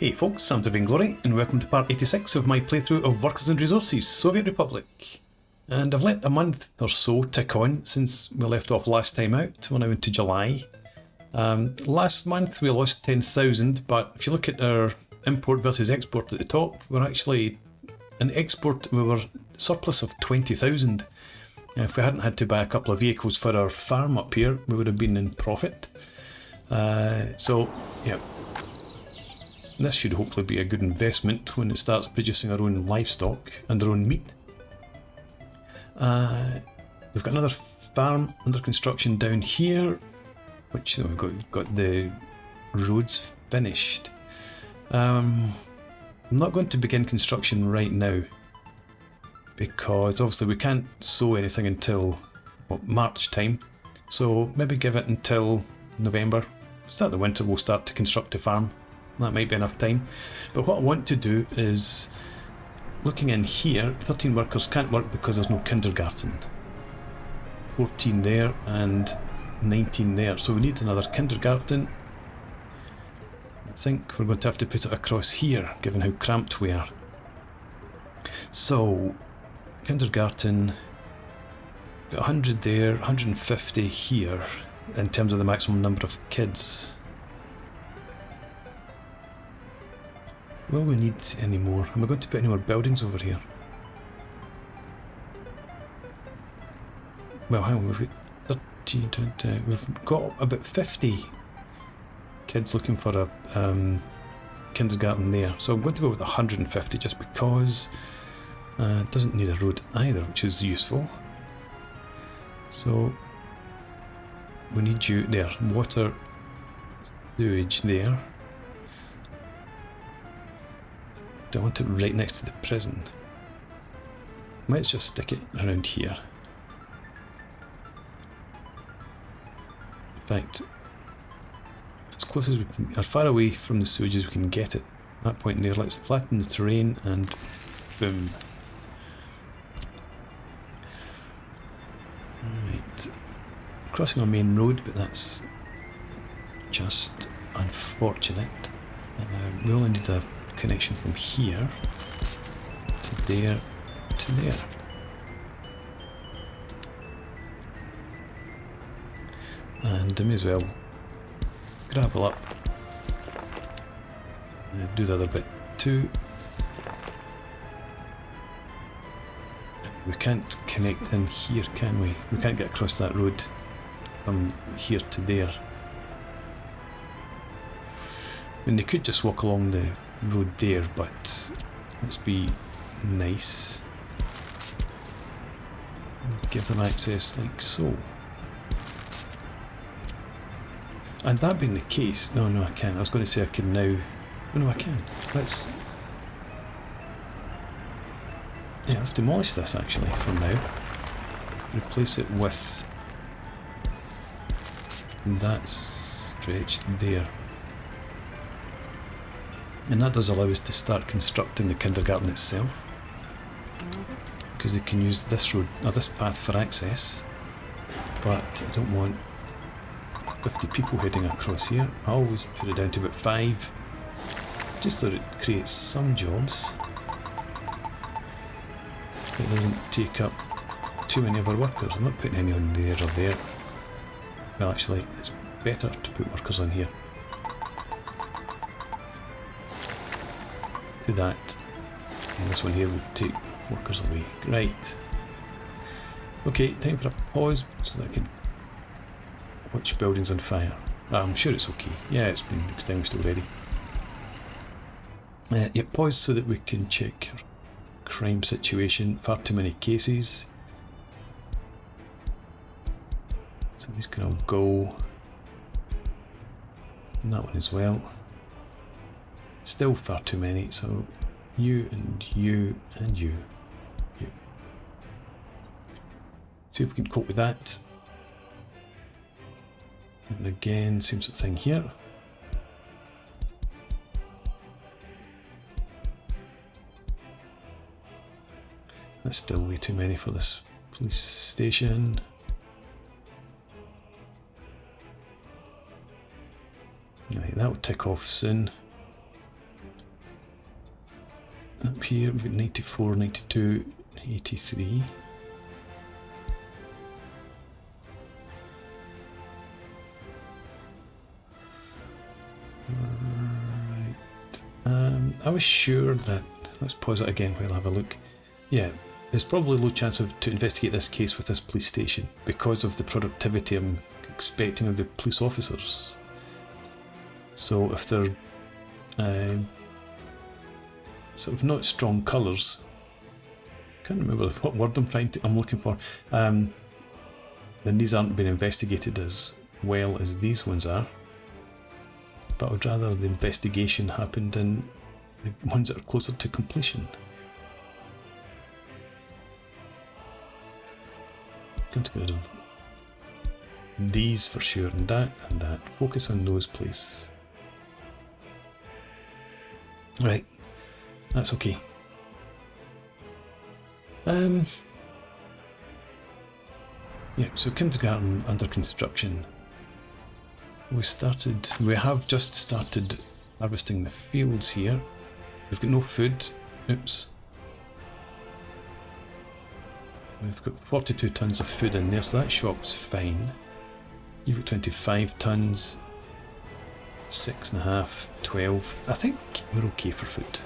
Hey folks, I'm Vainglory, and welcome to part 86 of my playthrough of Workers and Resources, Soviet Republic. And I've let a month or so tick on since we left off last time out. We're now into July. Last month we lost 10,000, but if you look at our import versus export at the top, we're actually we were surplus of 20,000. If we hadn't had to buy a couple of vehicles for our farm up here, we would have been in profit. So, yeah. This should hopefully be a good investment when it starts producing our own livestock and our own meat. We've got another farm under construction down here, which we've got the roads finished. I'm not going to begin construction right now because obviously we can't sow anything until March time, so maybe give it until November. Start the winter, we'll start to construct a farm. That might be enough time. But what I want to do is, looking in here, 13 workers can't work because there's no kindergarten. 14 there and 19 there. So we need another kindergarten. I think we're going to have to put it across here, given how cramped we are. So, kindergarten, got 100 there, 150 here, in terms of the maximum number of kids. Will we need any more? Am I going to put any more buildings over here? Well, hang on, we've got 30, 20, we've got about 50 kids looking for a kindergarten there. So I'm going to go with 150 just because it doesn't need a road either, which is useful. So we need you there, water, sewage there. Do I want it right next to the prison? Let's just stick it around here. In fact, as close as we can, or far away from the sewage as we can get it. At that point there, let's flatten the terrain and boom. Right. Crossing our main road, but that's just unfortunate. We only need a connection from here to there to there. And I may as well gravel up and do the other bit too. We can't connect in here, can we? We can't get across that road from here to there. I mean, they could just walk along the road there, but let's be nice. Give them access like so. And that being the case, no, I can't. I was going to say I can now. Oh, no, I can. Let's demolish this actually for now. Replace it with that stretch there. And that does allow us to start constructing the kindergarten itself, because they can use this road or this path for access. But I don't want 50 people heading across here. I always put it down to about 5, just so that it creates some jobs. It doesn't take up too many of our workers. I'm not putting any on there or there. Well, actually, it's better to put workers on here. Do that, and this one here would take workers away. Right. Okay, time for a pause so that I can watch buildings on fire. I'm sure it's okay. Yeah, it's been extinguished already. Yeah, pause so that we can check our crime situation. Far too many cases. So these can all go. And that one as well. Still far too many, so you and you and you. See if we can cope with that. And again, same sort of thing here. That's still way too many for this police station. Right, that will tick off soon. Up here we've got 94, 92, 83. Right. I was sure that, let's pause it again while I have a look. Yeah, there's probably low chance to investigate this case with this police station because of the productivity I'm expecting of the police officers. So if they're sort of not strong colours, can't remember what word I'm looking for, then these aren't being investigated as well as these ones are. But I would rather the investigation happened in the ones that are closer to completion. Going to get rid of these for sure, and that and that. Focus on those, please. Right, that's okay. Yeah, so kindergarten under construction. We have just started harvesting the fields here. We've got no food. Oops. We've got 42 tons of food in there, so that shop's fine. You've got 25 tons, 6.5, 12. I think we're okay for food.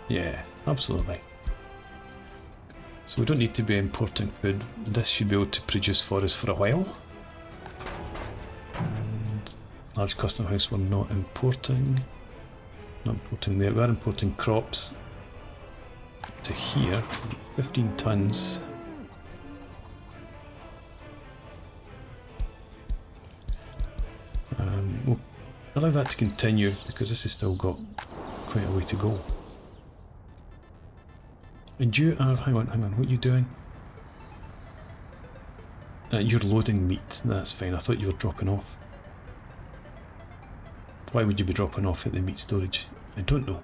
Yeah, absolutely. So we don't need to be importing food. This should be able to produce for us for a while. And large custom house we're not importing. Not importing there. We are importing crops to here. 15 tons. We'll allow that to continue because this has still got quite a way to go. And you are, hang on, what are you doing? You're loading meat, that's fine, I thought you were dropping off. Why would you be dropping off at the meat storage? I don't know.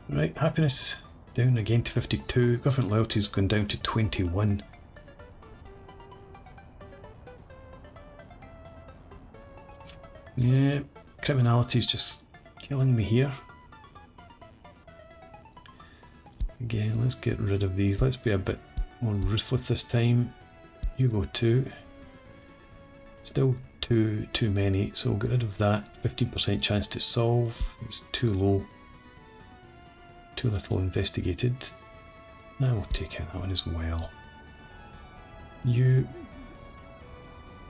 Right, happiness down again to 52, government loyalty's gone down to 21. Yeah, criminality's just killing me here. Again, let's get rid of these. Let's be a bit more ruthless this time. You go 2. Still too many, so we'll get rid of that. 15% chance to solve. It's too low. Too little investigated. Now we'll take out that one as well. You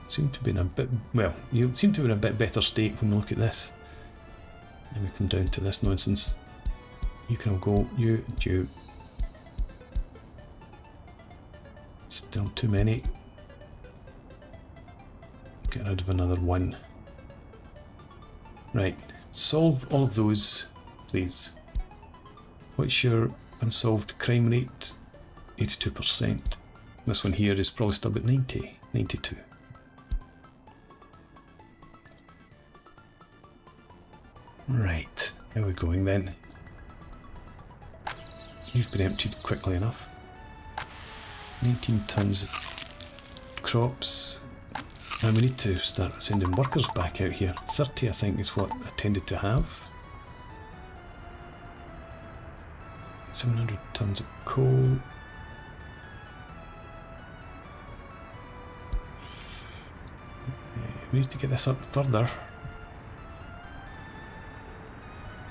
seem to be in a bit, well, you seem to be in a bit better state when we look at this. And we come down to this nonsense. You can all go, you and you. Still too many. Get rid of another one. Right, solve all of those, please. What's your unsolved crime rate? 82%. This one here is probably still about 90, 92. Right, how are we going then? You've been emptied quickly enough. 19 tons of crops. Now we need to start sending workers back out here. 30 I think is what I tended to have. 700 tons of coal. We need to get this up further.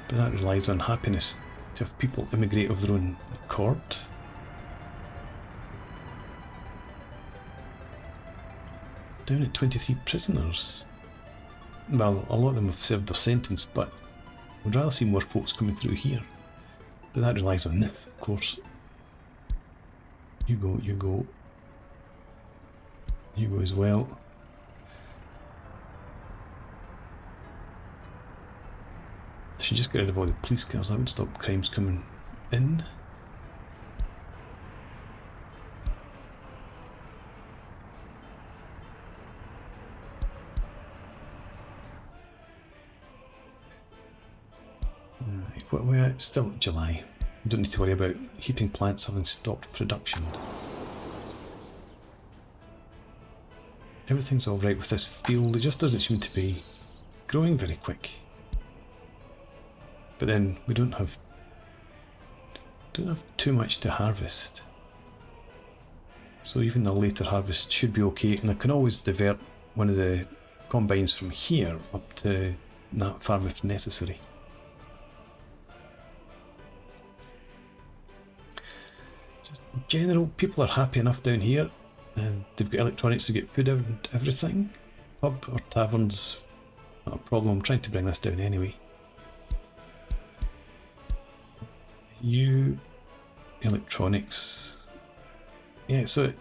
But that relies on happiness to have people immigrate of their own accord. Down at 23 prisoners. Well, a lot of them have served their sentence, but we'd rather see more folks coming through here. But that relies on this, of course. You go, you go. You go as well. I should just get rid of all the police cars, that would stop crimes coming in. Right, what we're at, still July. We don't need to worry about heating plants having stopped production. Everything's alright with this field, it just doesn't seem to be growing very quick. but then we don't have too much to harvest. So even a later harvest should be okay, and I can always divert one of the combines from here up to that farm if necessary. Just in general, people are happy enough down here, and they've got electronics to get food and everything. Pub or taverns, not a problem. I'm trying to bring this down anyway. Electronics. Yeah, so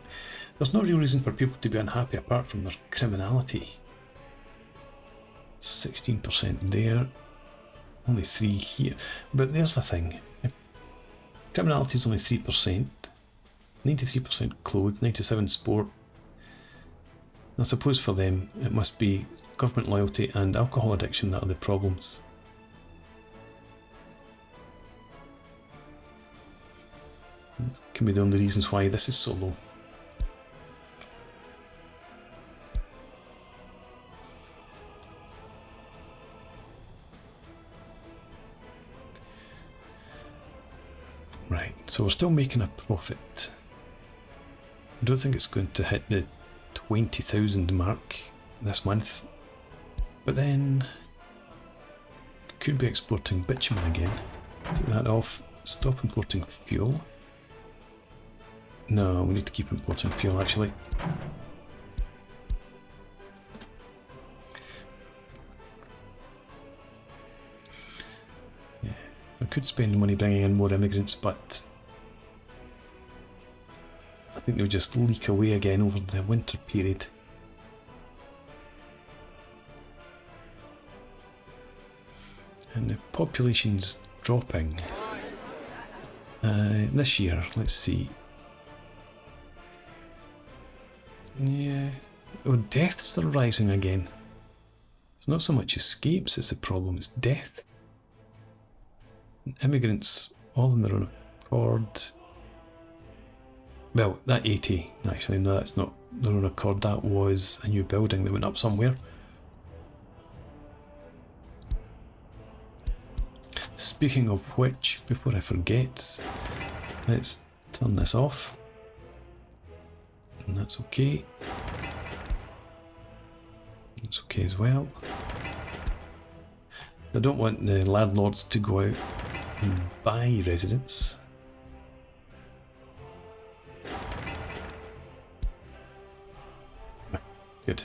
there's no real reason for people to be unhappy apart from their criminality. 16% there, only 3 here. But there's the thing, if criminality is only 3%, 93% clothes, 97% sport. I suppose for them it must be government loyalty and alcohol addiction that are the problems. Can be the only reasons why this is so low. Right, so we're still making a profit. I don't think it's going to hit the 20,000 mark this month, but then could be exporting bitumen again. Take that off. Stop importing fuel. No, we need to keep importing fuel actually. Yeah, I could spend money bringing in more immigrants, but I think they'll just leak away again over the winter period. And the population's dropping. This year, let's see. Yeah, oh, deaths are rising again. It's not so much escapes, it's a problem, it's death. And immigrants, all on their own accord. Well, that 80, actually, no, that's not their own accord, that was a new building that went up somewhere. Speaking of which, before I forget, let's turn this off. And that's okay. That's okay as well. I don't want the landlords to go out and buy residents. Good.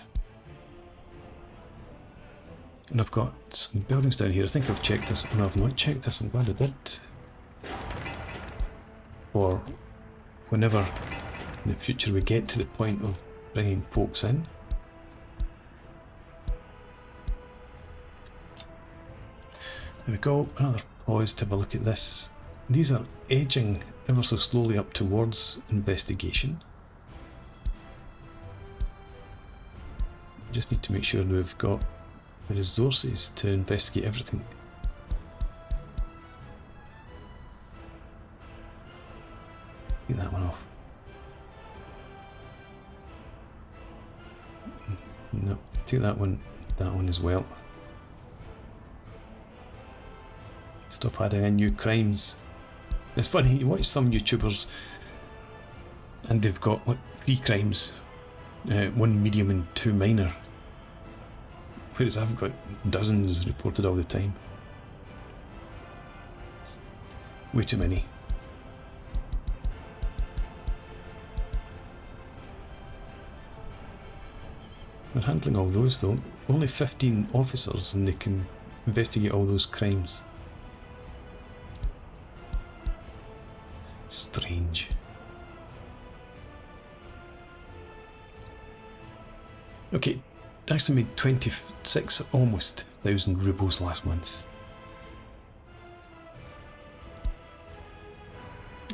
And I've got some buildings down here. I think I've checked this. Oh, no, I've not checked this. I'm glad I did. Or whenever in the future we get to the point of bringing folks in. There we go, another pause to have a look at this. These are edging ever so slowly up towards investigation. We just need to make sure we've got the resources to investigate everything. Get that one off. No, take that one as well. Stop adding in new crimes. It's funny, you watch some YouTubers and they've got like 3 crimes, 1 medium and 2 minor. Whereas I've got dozens reported all the time. Way too many. They're handling all those though. Only 15 officers and they can investigate all those crimes. Strange. Okay, actually made 26 almost 1,000 rubles last month.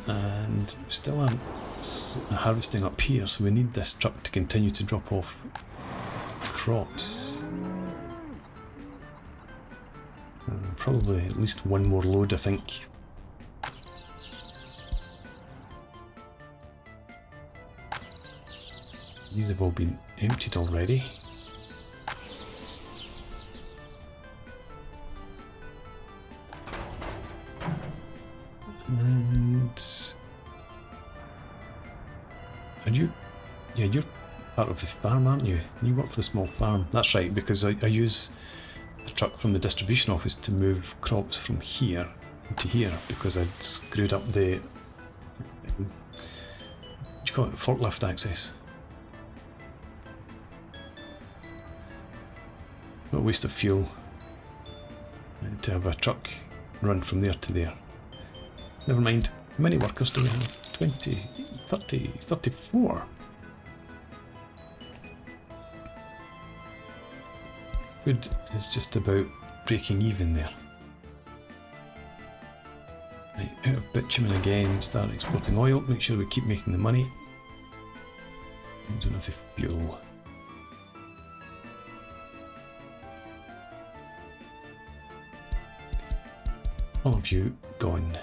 And we still aren't harvesting up here, so we need this truck to continue to drop off crops. Probably at least one more load, I think. These have all been emptied already. part of the farm, aren't you? You work for the small farm. That's right, because I use a truck from the distribution office to move crops from here into here, because I'd screwed up the, what do you call it, forklift access. What a waste of fuel to have a truck run from there to there. Never mind. How many workers do we have? 20, 30, 34. Food is just about breaking even there. Right, out of bitumen again, start exporting oil, make sure we keep making the money. We don't have the fuel. All of you gone.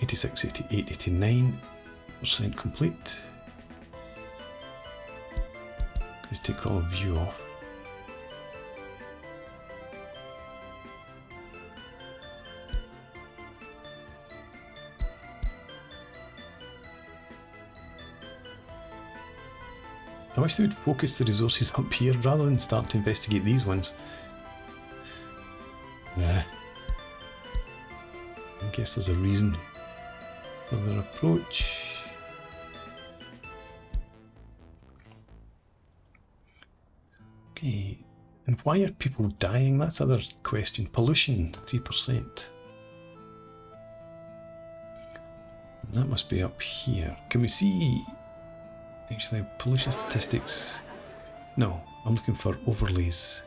86, 88, 89% complete. Let's take all of you off. I wish they would focus the resources up here rather than start to investigate these ones. Yeah. I guess there's a reason for their approach. Okay. And why are people dying? That's the other question. Pollution, 3%. That must be up here. Can we see... Actually, pollution statistics... No, I'm looking for overlays.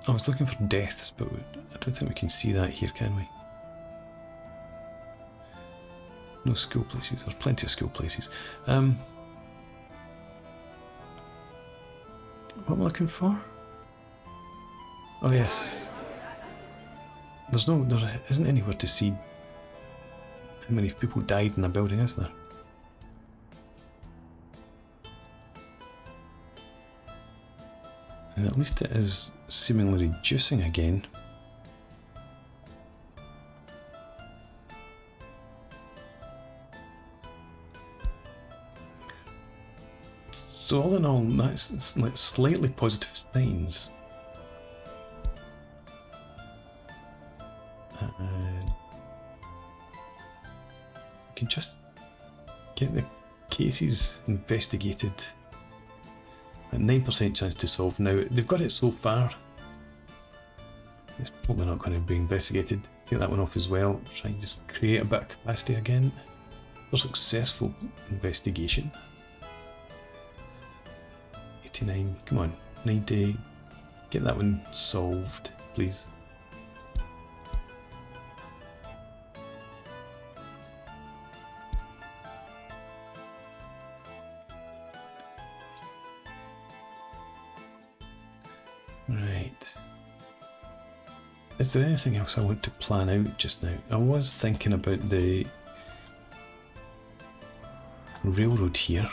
I was looking for deaths, but I don't think we can see that here, can we? No school places. There's plenty of school places. What am I looking for? Oh yes. There isn't anywhere to see how many people died in a building, is there? And at least it is seemingly reducing again. So all in all, that's like slightly positive signs. We can just get the cases investigated. At 9% chance to solve. Now, they've got it so far. It's probably not going to be investigated. Take that one off as well. Try and just create a bit of capacity again. For successful investigation. 89, come on. 90. Get that one solved, please. Right. Is there anything else I want to plan out just now? I was thinking about the railroad here.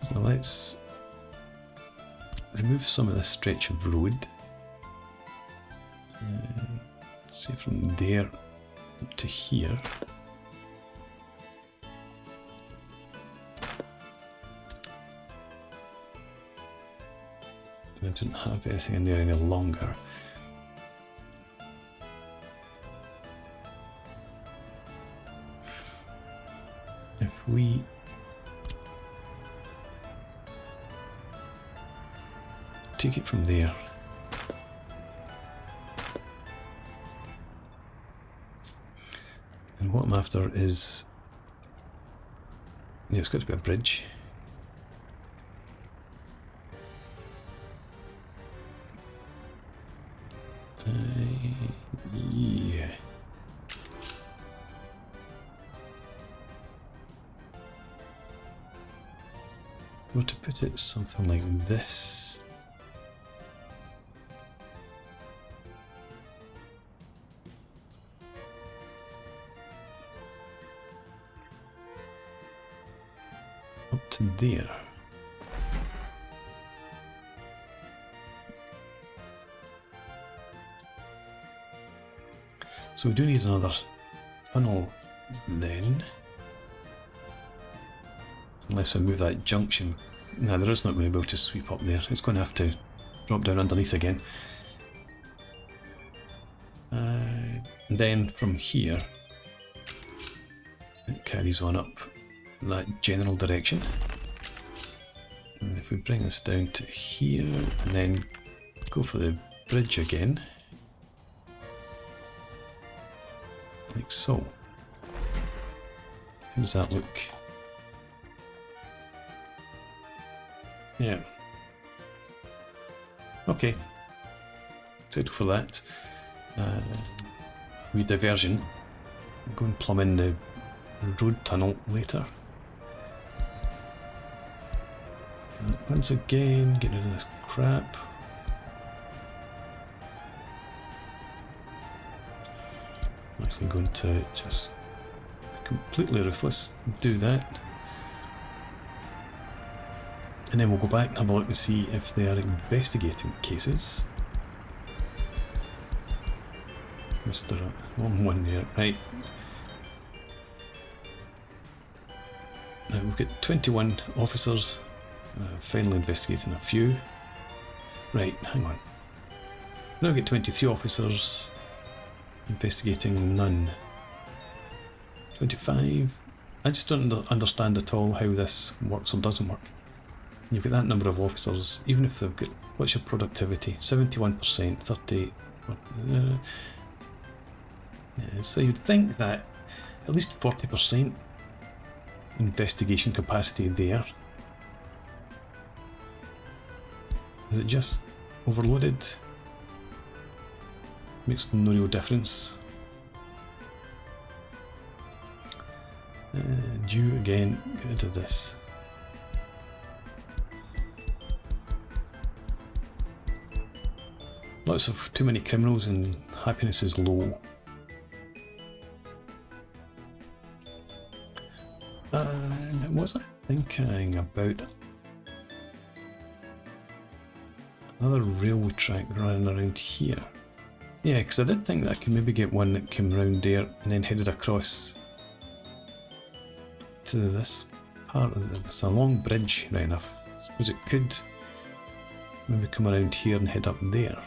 So let's remove some of this stretch of road. Say from there up to here. I don't have anything in there any longer. If we take it from there, and what I'm after is, yeah, it's got to be a bridge. Yeah. Or to put it something like this. Up to there. So we do need another tunnel then. Unless we move that junction. No, there is not going to be able to sweep up there. It's going to have to drop down underneath again. And then from here, it carries on up that general direction. And if we bring this down to here and then go for the bridge again, like so. How does that look? Yeah. Okay. Excited for that. Rediversion. Go and plumb in the road tunnel later. Once again, get rid of this crap. I'm actually going to just completely ruthless do that. And then we'll go back and have a look and see if they are investigating cases. Mr. Wrong one there, right. Now we've got 21 officers finally investigating a few. Right, hang on. Now we've got 23 officers investigating none. 25. I just don't understand at all how this works or doesn't work. You've got that number of officers, even if they've got, what's your productivity? 71%, 38. Yeah, so you'd think that at least 40% investigation capacity there. Is it just overloaded? Makes no real difference. And you again, get rid of this. Lots of too many criminals and happiness is low. And what was I thinking about? Another railway track running around here. Yeah, because I did think that I could maybe get one that came around there and then headed across to this part of it. It's a long bridge, right enough. I suppose it could maybe come around here and head up there.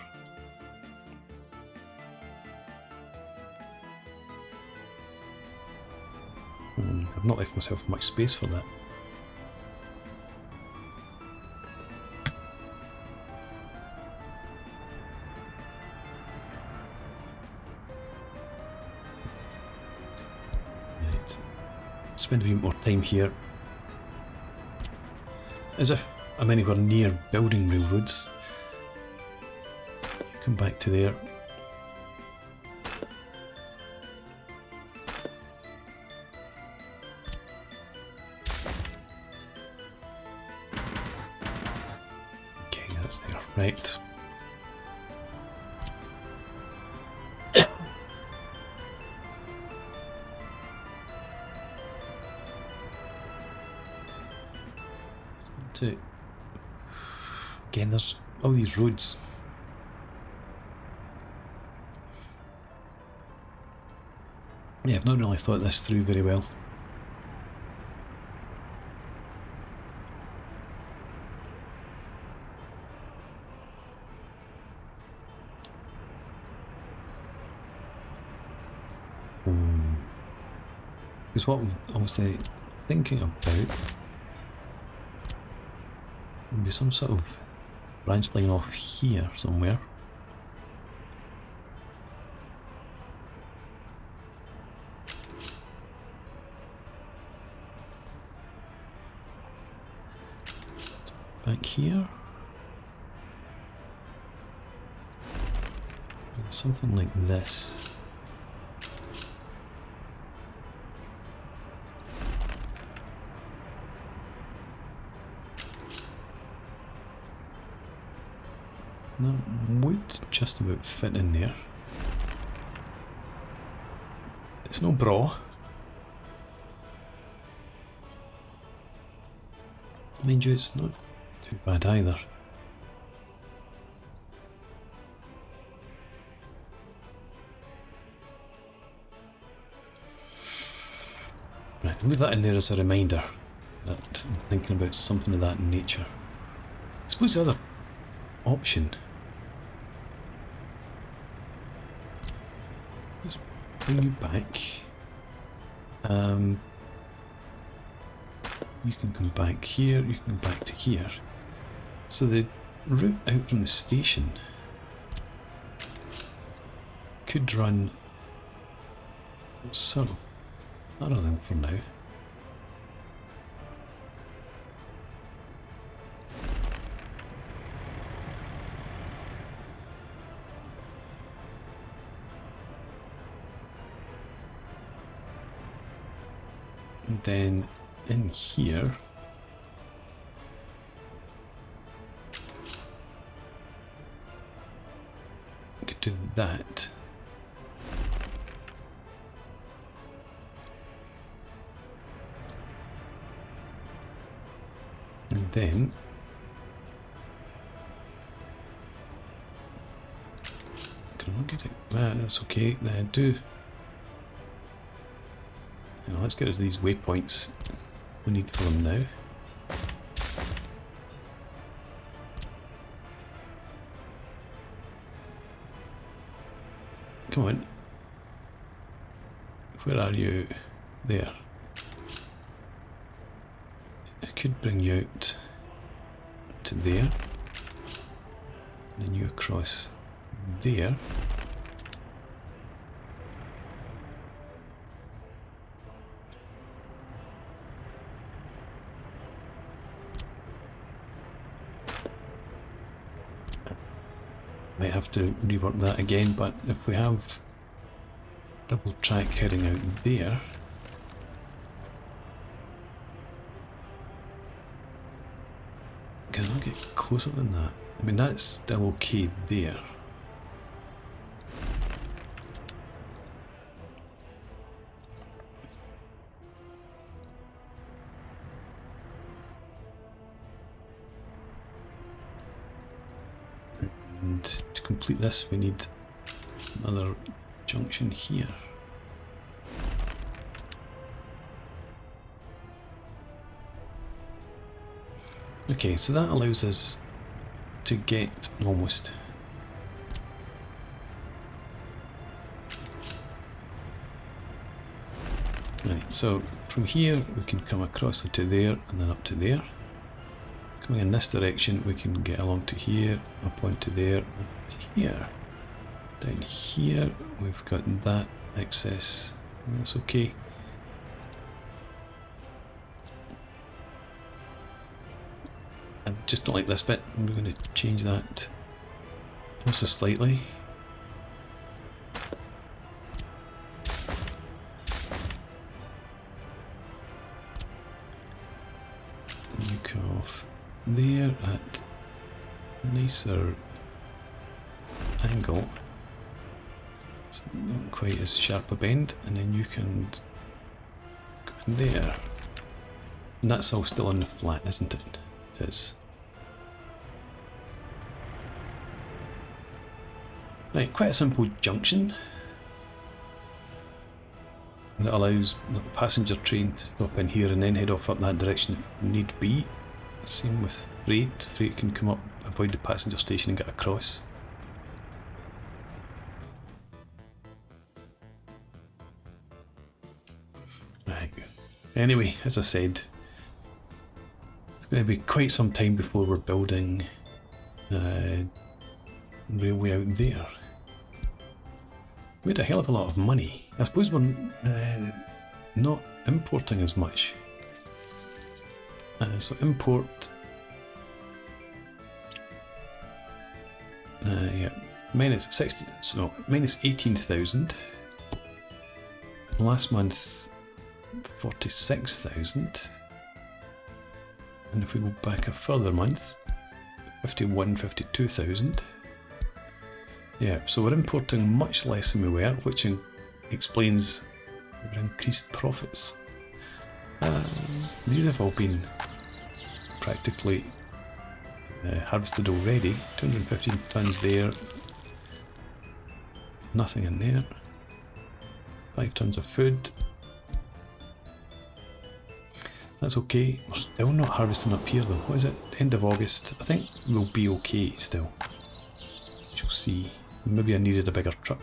I've not left myself much space for that. Right. Spend a bit more time here. As if I'm anywhere near building railroads. Come back to there. Right. Again, there's all these roads. Yeah, I've not really thought this through very well. Because what I was thinking about would be some sort of branch line off here somewhere. Back here. Something like this. That would just about fit in there. It's no bra. Mind you, it's not too bad either. I'll leave that in there as a reminder that I'm thinking about something of that nature. I suppose the other option, let's bring you back. You can come back here, you can come back to here. So the route out from the station could run sort of other than for now. And then in here, we could do that. And then can I look at it? That's okay. Now let's get rid of these waypoints we need for them now. Come on. Where are you? There. I could bring you out to there. And then you across there. Might have to rework that again, but if we have double track heading out there, can I get closer than that? I mean, that's still okay there. And to complete this, we need another junction here. Okay, so that allows us to get almost right. So from here we can come across to there and then up to there. Coming in this direction, we can get along to here, up onto there, to here. Down here, we've got that access. That's okay. I just don't like this bit. We're going to change that also slightly. You come off there at a nicer angle, so not quite as sharp a bend, and then you can go in there, and that's all still on the flat, isn't it? It is. Right, quite a simple junction that allows the passenger train to stop in here and then head off up that direction if need be. Same with freight. Freight can come up, avoid the passenger station and get across. Right. Anyway, as I said, it's going to be quite some time before we're building railway out there. We had a hell of a lot of money. I suppose we're not importing as much. So import, yeah, minus 60, so minus 18,000. Last month, 46,000. And if we go back a further month, 52,000. Yeah, so we're importing much less than we were, which explains our increased profits. These have all been practically harvested already. 215 tons there, nothing in there. 5 tons of food. That's okay. We're still not harvesting up here though. What is it? End of August. I think we'll be okay still. We'll see. Maybe I needed a bigger truck.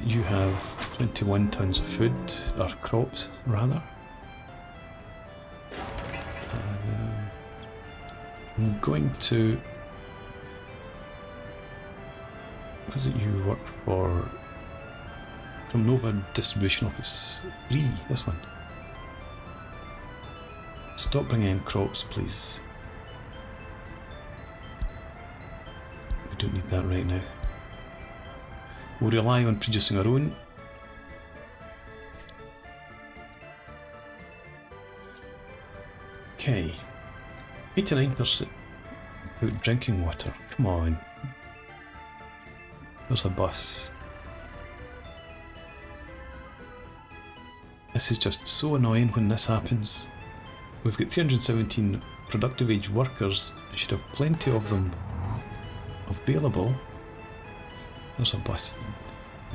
You have 21 tons of food, or crops rather. I'm going to... What is it you work for? From Nova Distribution Office 3, this one. Stop bringing in crops, please. We don't need that right now. We'll rely on producing our own. Okay. 89% without drinking water. Come on. There's a bus. This is just so annoying when this happens. We've got 317 productive age workers. I should have plenty of them available. There's a bus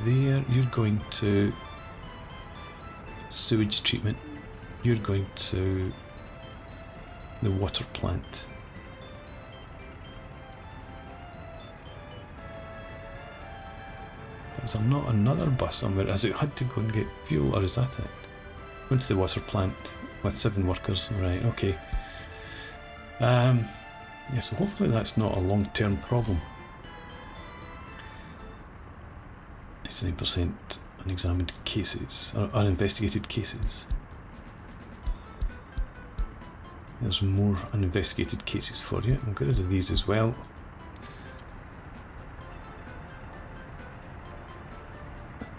there. You're going to sewage treatment. You're going to the water plant. Is there not another bus somewhere? Has it had to go and get fuel, or is that it? Going to the water plant with 7 workers. Right, okay. Yeah, so hopefully that's not a long-term problem. 99% unexamined cases, or uninvestigated cases. There's more uninvestigated cases for you. I'll get rid of these as well.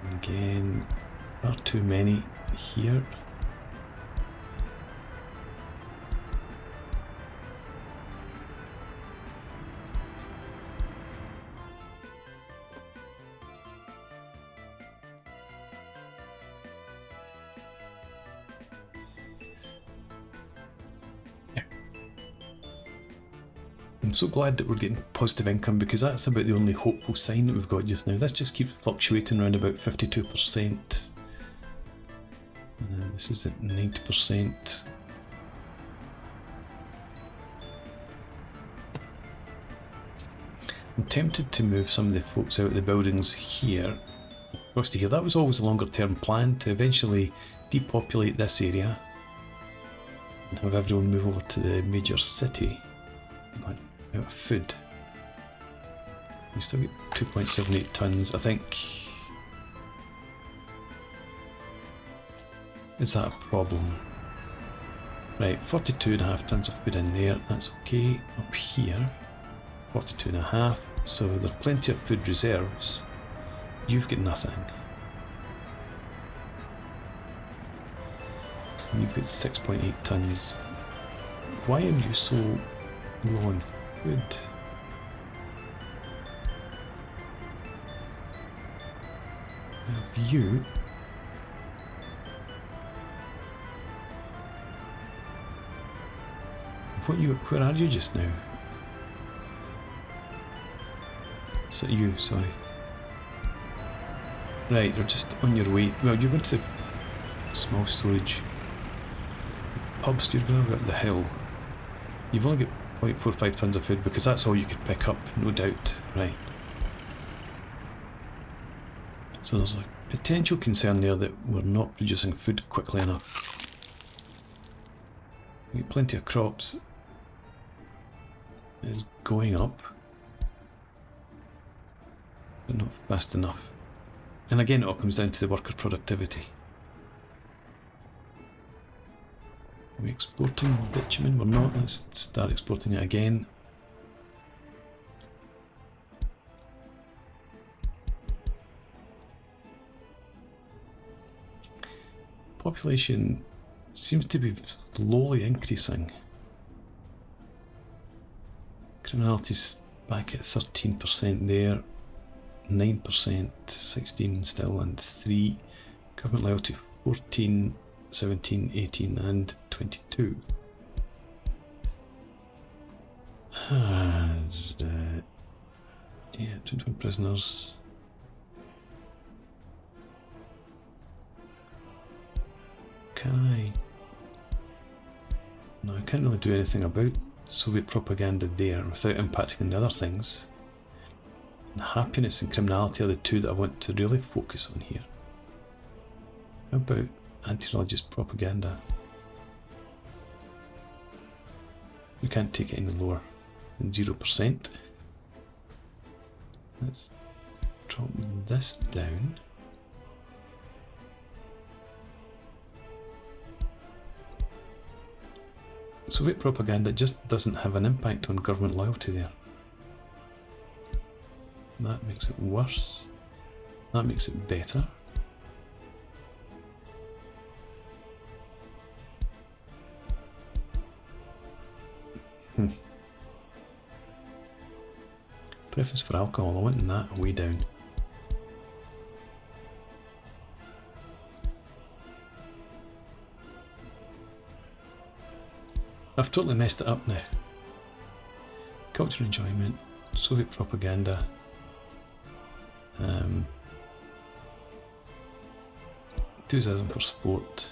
And again, there are too many here. I'm so glad that we're getting positive income, because that's about the only hopeful sign that we've got just now. This just keeps fluctuating around about 52%. And then this is at 90%. I'm tempted to move some of the folks out of the buildings here across to here. That was always a longer term plan, to eventually depopulate this area and have everyone move over to the major city. Out of food. We still get 2.78 tons, I think. Is that a problem? Right, 42.5 tons of food in there, that's okay. Up here, 42.5, so there's plenty of food reserves. You've got nothing. And you've got 6.8 tons. Why are you so low on food? Have you? Where are you just now? Is it you? Sorry. Right, you're just on your way. Well, you're going to the small storage pubs. You're going to go up the hill. You've only got 0.45 tons of food, because that's all you could pick up, no doubt. Right. So there's a potential concern there that we're not producing food quickly enough. We get plenty of crops. It's going up, but not fast enough. And again, it all comes down to the worker productivity. Are we exporting bitumen? We're not. Let's start exporting it again. Population seems to be slowly increasing. Criminality's back at 13% there, 9%, 16 still, and 3. Government loyalty 14, 17, 18, and 22. Yeah, 21 prisoners. Okay. Now I can't really do anything about Soviet propaganda there without impacting on the other things. And happiness and criminality are the two that I want to really focus on here. How about anti-religious propaganda? We can't take it any lower than 0%. Let's drop this down. Soviet propaganda just doesn't have an impact on government loyalty there. That makes it worse. That makes it better. Preference for alcohol, I want that way down. I've totally messed it up now. Culture enjoyment, Soviet propaganda. Enthusiasm for sport.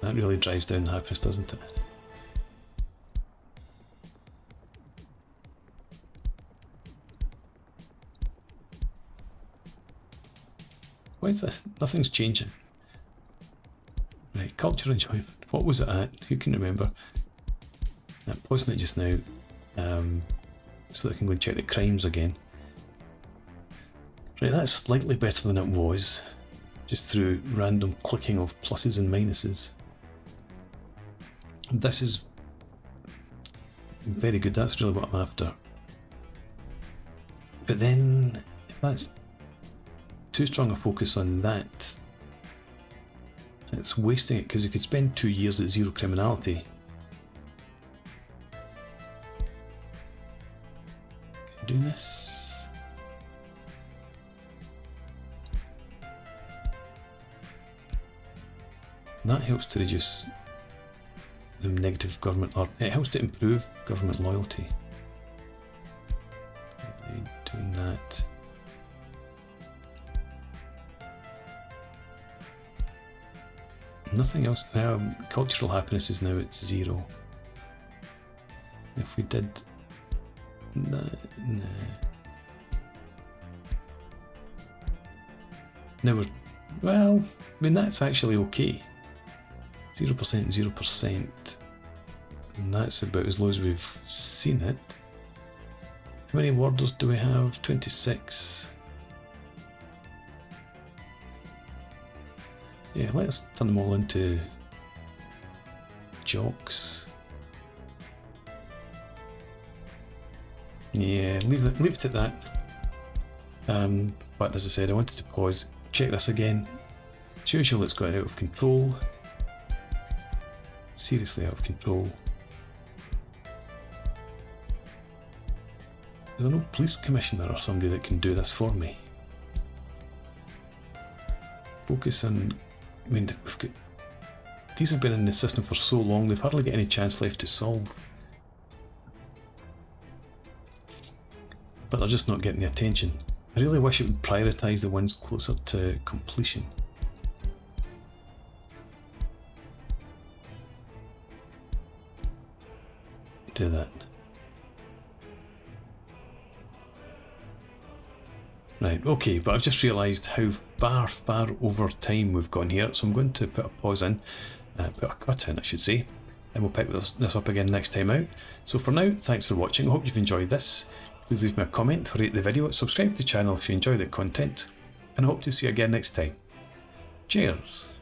That really drives down the happiness, doesn't it? Why is this? Nothing's changing. Right, culture enjoyment. What was it at? Who can remember? I'm pausing it just now so that I can go and check the crimes again. Right, that's slightly better than it was, just through random clicking of pluses and minuses. This is very good, that's really what I'm after. But then, if that's too strong a focus on that, it's wasting it, because you could spend 2 years at zero criminality. Can I do this? That helps to reduce the negative government, or it helps to improve government loyalty. Doing that. Nothing else. Cultural happiness is now at 0. If we did... Nah. Now we're... Well, I mean, that's actually okay. 0%, 0%. And that's about as low as we've seen it. How many warders do we have? 26. Yeah, let's turn them all into jocks. Yeah, leave it at that. But as I said, I wanted to pause, check this again. As usual, it's got out of control. Seriously out of control. Is there no police commissioner or somebody that can do this for me? Focus on... I mean, we've got, these have been in the system for so long, they've hardly got any chance left to solve. But they're just not getting the attention. I really wish it would prioritise the ones closer to completion. Do that. Right, okay, but I've just realised how far over time we've gone here, so I'm going to put a pause in, put a cut in I should say, and we'll pick this up again next time out. So for now, thanks for watching, I hope you've enjoyed this. Please leave me a comment, rate the video, subscribe to the channel if you enjoy the content, and I hope to see you again next time. Cheers!